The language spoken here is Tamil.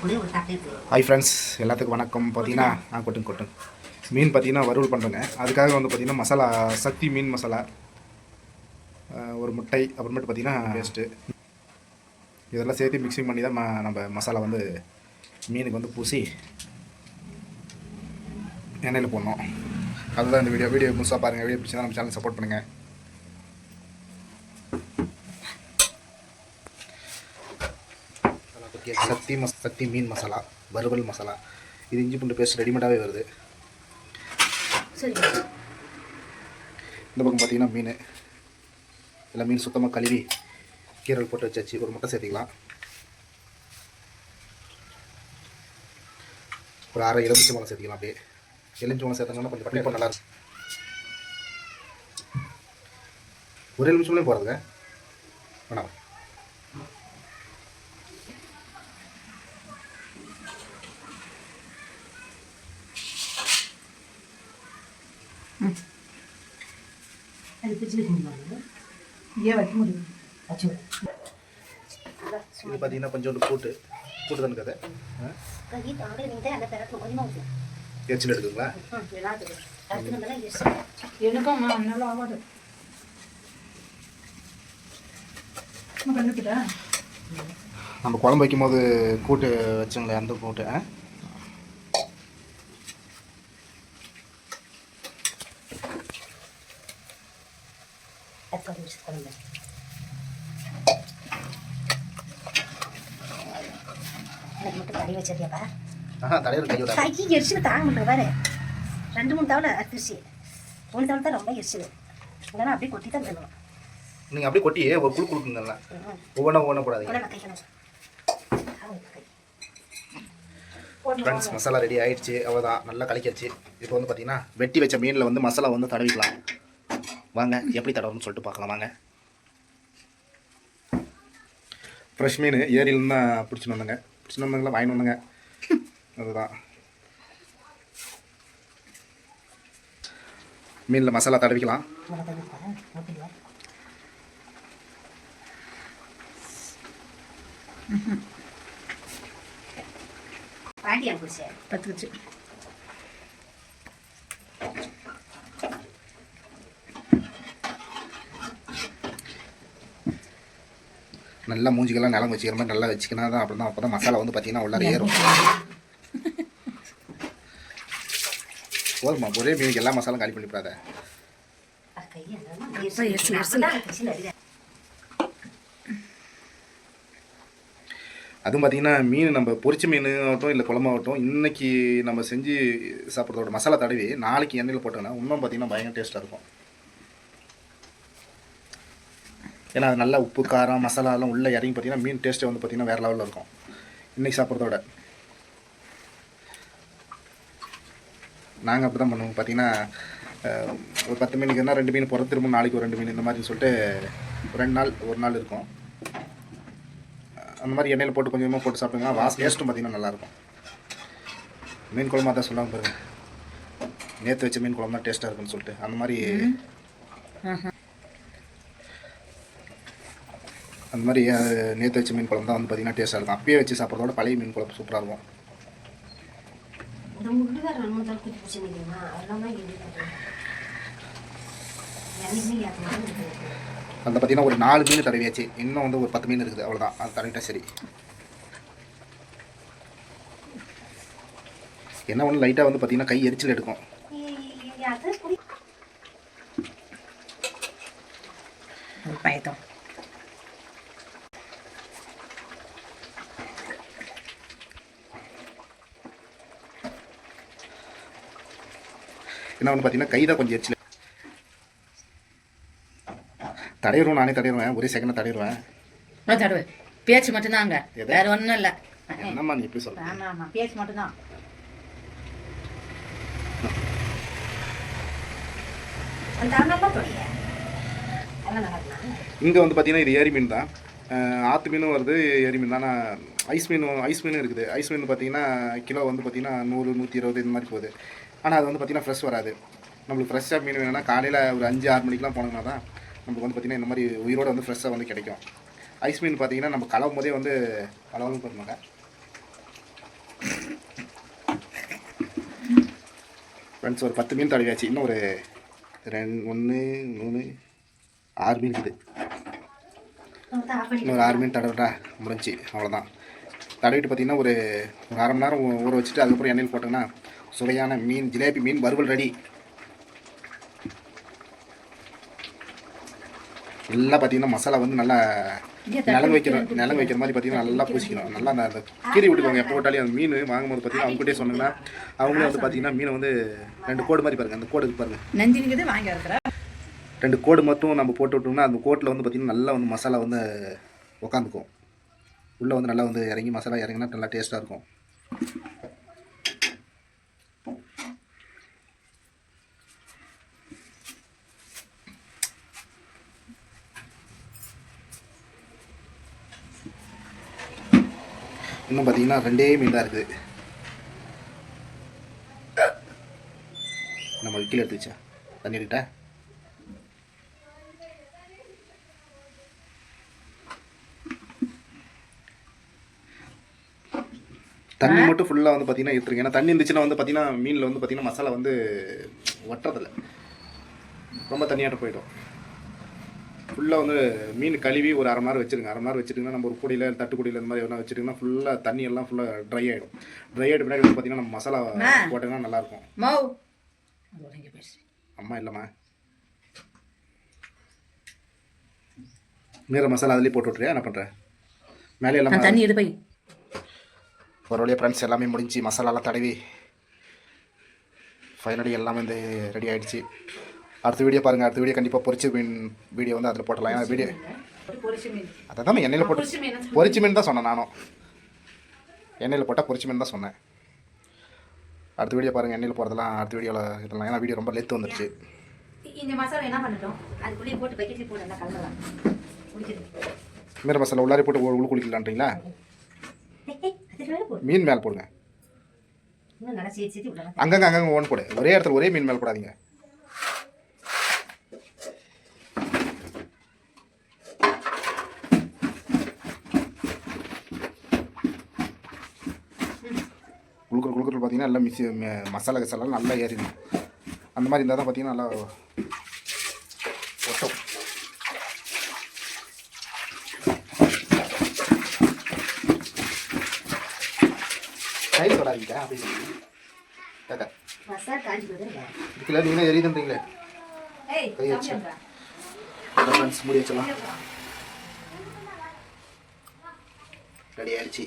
ஹாய் ஃப்ரெண்ட்ஸ், எல்லாத்துக்கும் வணக்கம். பார்த்தீங்கன்னா கொட்டுங்க மீன் பார்த்தீங்கன்னா வறுவல் பண்ணுறேங்க. அதுக்காக வந்து பார்த்தீங்கன்னா மசாலா சக்தி மீன் மசாலா, ஒரு முட்டை, அப்புறமேட்டு பார்த்தீங்கன்னா பேஸ்ட்டு, இதெல்லாம் சேர்த்து மிக்சிங் பண்ணி தான் நம்ம மசாலா வந்து மீனுக்கு வந்து பூசி எண்ணெயில் போடணும். அதுதான் இந்த வீடியோ முழுசாக பாருங்கள். வீடியோ பிடிச்சா நம்ம சேனல் சப்போர்ட் பண்ணுங்கள். சக்தி மீன் மசாலா, வறுவல் மசாலா. இது இஞ்சி பூண்டு பேஸ்ட் ரெடிமேடாகவே வருது. இந்த பக்கம் பார்த்தீங்கன்னா மீன், இல்லை மீன் சுத்தமாக கழுவி கீரல் போட்டு வச்சாச்சு. ஒரு முட்டை சேர்த்திக்கலாம். ஒரு அரை எலுமிச்சை மலை சேர்த்திக்கலாம். அப்படியே எலுமிச்சை மலை சேர்த்தோம்னா கொஞ்சம் பட்டிப்பா நல்லாயிருக்கும். ஒரு எலுமிச்சம்லேயும் போகிறதுங்க வேணாம். இது பார்த்தீங்கன்னா கொஞ்சோண்டு கூட்டு தானே கதை. எரிச்சல் எடுக்குங்களா? நம்ம குழம்பு வைக்கும் போது கூட்டு வச்சுங்களேன், அந்த கூட்டு தடி வச்சிருக்கியாப்பா? கை எரிச்சல் தாங்க முடியல பாரு. 2-3 தவளை அரிசி, 1 தவளை தான் ரொம்ப எரிச்சல். இல்லைன்னா அப்படியே கொட்டி தான் தருவோம். நீங்கள் அப்படியே கொட்டி ஒரு குழு கொடுக்குங்கல்ல, ஒவ்வொன்றா போடாதீங்க. ஃப்ரெண்ட்ஸ், மசாலா ரெடி ஆகிடுச்சு. அவ்வளோதான், நல்லா கலக்கிடுச்சு. இப்போ வந்து பார்த்தீங்கன்னா வெட்டி வச்ச மீனில் வந்து மசாலா வந்து தடவிக்கலாம். வாங்க எப்படி தடவுன்னு சொல்லிட்டு பார்க்கலாம். வாங்க. ஃப்ரெஷ் மீன் ஏரியிலேருந்து தான் பிடிச்சின்னு வந்தங்களா, வாங்கின்னு வந்தங்க. அதுதான் மீனில் மசாலா தடவிக்கலாம். நல்லா மூஞ்சிக்கெல்லாம் நிலம் வச்சுக்கிற மாதிரி நல்லா வச்சுக்கினா தான் அப்படி தான். அப்போ தான் மசாலா வந்து பார்த்தீங்கன்னா உள்ளார ஏறும். போதுமா, ஒரே மீனுக்கு எல்லா மசாலும் காலி பண்ணிவிடாத. அதுவும் பார்த்தீங்கன்னா மீன் நம்ம பொரிச்ச மீன் ஆகட்டும் இல்லை குழம்பாகட்டும், இன்றைக்கி நம்ம செஞ்சு சாப்பிட்றதோட மசாலா தடவி நாளைக்கு எண்ணெயில் போட்டோன்னா இன்னும் பார்த்தீங்கன்னா பயங்கர டேஸ்ட்டாக இருக்கும். ஏன்னா அது நல்லா உப்பு காரம் மசாலாலாம் உள்ளே இறங்கி பார்த்தீங்கன்னா மீன் டேஸ்ட்டு வந்து பார்த்திங்கன்னா வேறு லெவலில் இருக்கும் இன்றைக்கி சாப்பிட்றதோட. நாங்கள் அப்படி தான் பண்ணுவோம். பார்த்திங்கன்னா ஒரு 10 மீனுக்குன்னா 2 மீன் போடுறது, திரும்ப நாளைக்கு ஒரு 2 மீன், இந்த மாதிரி சொல்லிட்டு 1 நாள் இருக்கும். அந்த மாதிரி எண்ணெயில் போட்டு கொஞ்சமாக போட்டு சாப்பிடுங்க. டேஸ்ட்டும் பார்த்திங்கன்னா நல்லாயிருக்கும். மீன் குழம்பா தான் சொல்லாமல் பாருங்க, நேற்று வச்ச மீன் குழம்பு தான் டேஸ்ட்டாக இருக்குன்னு சொல்லிட்டு அந்த மாதிரி நேற்று வச்ச மீன் குழம்பு தான் வந்து பார்த்திங்கன்னா டேஸ்ட்டாக இருக்கும். அப்பயே வச்சு சாப்பிட்றதோட பழைய மீன் குழம்பு சூப்பராக இருக்கும். அந்த பார்த்திங்கன்னா ஒரு 4 மீன் தடவியாச்சு. இன்னும் வந்து ஒரு 10 மீன் இருக்குது. அவ்வளோதான், அது தடவிட்டா சரி. என்ன ஒன்று லைட்டாக வந்து பார்த்திங்கன்னா கை எரிச்சல் எடுக்கும். பயத்தம் என்ன ஒன்று பார்த்தீங்கன்னா கை தான் கொஞ்சம் எரிச்சல் தடையிடுவோம். நானே தடையிடுவேன், ஒரே செகண்டாக தடையிடுவேன். தடுவேன், பேச்சு மட்டும்தாங்க, வேறு ஒன்றும் இல்லை. என்னம்மா நீ எப்படி சொல்ற? ஆமாம், பேச்சு மட்டும்தான். இங்கே வந்து பார்த்தீங்கன்னா இது ஏரி மீன் தான். ஆற்று மீனும் வருது, ஏரி மீன் தான். ஆனால் ஐஸ் மீனும் இருக்குது. ஐஸ் மீன் பார்த்தீங்கன்னா கிலோ வந்து பார்த்தீங்கன்னா 100, 120 இந்த மாதிரி போகுது. ஆனால் அது வந்து பார்த்திங்கன்னா ஃப்ரெஷ் வராது. நம்மளுக்கு ஃப்ரெஷ்ஷாக மீன் வேணும்னா காலையில் ஒரு 5-6 மணிக்கெலாம் போனோம்னா தான் நமக்கு வந்து பார்த்திங்கன்னா இந்த மாதிரி உயிரோடு வந்து ஃப்ரெஷ்ஷாக வந்து கிடைக்கும். ஐஸ் மீன் பார்த்திங்கன்னா நம்ம கலவும் போதே வந்து கலவும் போடுவாங்க. ஃப்ரெண்ட்ஸ் ஒரு 10 மீன் தடவியாச்சு. இன்னும் ஒரு 1 3 6 மீன் இருக்குது. இன்னும் ஒரு 6 மீன் தடவிட்டா முடிஞ்சு, அவ்வளோதான். தடவிட்டு பார்த்திங்கன்னா ஒரு 1/2 மணி நேரம் ஊற வச்சுட்டு அதுக்கப்புறம் எண்ணெயில் போட்டோங்கன்னா சுவையான மீன் ஜிலேபி மீன் வறுவல் ரெடி. எல்லாம் பார்த்திங்கன்னா மசாலா வந்து நல்லா நிலங்கு வைக்கிற மாதிரி பார்த்திங்கன்னா நல்லா பூசிக்கணும். நல்லா அந்த கீரி விட்டுக்கோங்க. எப்போ போட்டாலே அந்த மீன் வாங்கும்போது பார்த்திங்கன்னா அவங்ககிட்டே சொன்னீங்கன்னா அவங்களே வந்து பார்த்திங்கன்னா மீனை வந்து 2 கோடு மாதிரி பாருங்கள். அந்த கோடுக்கு பாருங்கள், நந்தினிக்கு வாங்கி இருக்கிற 2 கோடு மட்டும் நம்ம போட்டு விட்டோம்னா அந்த கோட்டில் வந்து பார்த்திங்கன்னா நல்லா வந்து மசாலா வந்து உக்காந்துக்கும். உள்ளே வந்து நல்லா வந்து இறங்கி மசாலா இறங்கினா நல்லா டேஸ்ட்டாக இருக்கும். இன்னும் பார்த்தீங்கன்னா 2 மீன் தான் இருக்குது. நம்ம கீழே எடுத்து வச்சா தண்ணி எடுக்கிட்டா. தண்ணி மட்டும் ஃபுல்லாக வந்து பார்த்தீங்கன்னா எடுத்துருங்க. ஏன்னா தண்ணி இருந்துச்சுன்னா வந்து பார்த்தீங்கன்னா மீனில் வந்து பார்த்தீங்கன்னா மசாலா வந்து வட்டுறதில்ல, ரொம்ப தண்ணியாட்ட போயிடும். ஃபுல்லாக வந்து மீன் கழுவி ஒரு 1/2 மணி நேரம் வச்சுருங்க. 1/2 மணி நேரம் வச்சுட்டிங்கன்னா நம்ம ஒரு கூடையில் தட்டுக்குடியில் இந்த மாதிரி எல்லாம் வச்சுட்டிங்கன்னா ஃபுல்லாக தண்ணி எல்லாம் ஃபுல்லாக ட்ரை ஆகிடும். ட்ரை ஆகிட்டு பின்னாடி வந்து பார்த்தீங்கன்னா நம்ம மசாலா போட்டோங்கன்னா நல்லாயிருக்கும். அம்மா இல்லைம்மா, மீற மசாலா அதுலேயே போட்டு விட்றியா? என்ன பண்ணுறேன் மேலே எல்லாம் தண்ணி எடு போய். ஒரு வழியாக ஃப்ரெண்ட்ஸ் எல்லாமே முடிஞ்சு மசாலாலாம் தடவி ஃபைனலி எல்லாமே வந்து ரெடி ஆகிடுச்சு. அடுத்த வீடியோ பாருங்கள். அடுத்த வீடியோ கண்டிப்பாக பொரிச்ச மீன் வீடியோ வந்து அதில் போட்டலாம். ஏன்னா வீடியோ அதை தான் எண்ணெயில் போட்டு பொரிச்ச மீன் தான் சொன்னேன். நானும் எண்ணெயில் போட்டால் பொரிச்ச மீன் தான் சொன்னேன். அடுத்த வீடியோ பாருங்கள். எண்ணெயில் போகிறதெல்லாம் அடுத்த வீடியோவில் இதெல்லாம். ஏன்னா வீடியோ ரொம்ப லென்த் வந்துருச்சு. இந்த மசாலா என்ன பண்ணிட்டோம், அதுக்குள்ளேயே போட்டு பக்கெட்லேயே போட்டு நல்லா கலந்துடலாம். மீற மசாலா உள்ளாரி போட்டு உள்ள குளிக்கலான்றீங்களா? மீன் மேலே போடுங்க. அங்கங்கே ஒன்று போடு. ஒரே இடத்துல ஒரே மீன் மேலே போடாதீங்க. குளுக்குற பார்த்தீங்கன்னா எல்லாம் மசாலா கசாலாம் நல்லா ஏறிடும். அந்த மாதிரி இருந்தால் தான் பார்த்தீங்கன்னா நல்லா ஒட்டும். கையில் தொடாதீங்க. அப்படி இதுக்குள்ள நீங்கள் எரியுதுன்றீங்களே கை வச்சு ஃப்ரெண்ட்ஸ் முடி வச்சலாம். ரெடி ஆயிடுச்சு.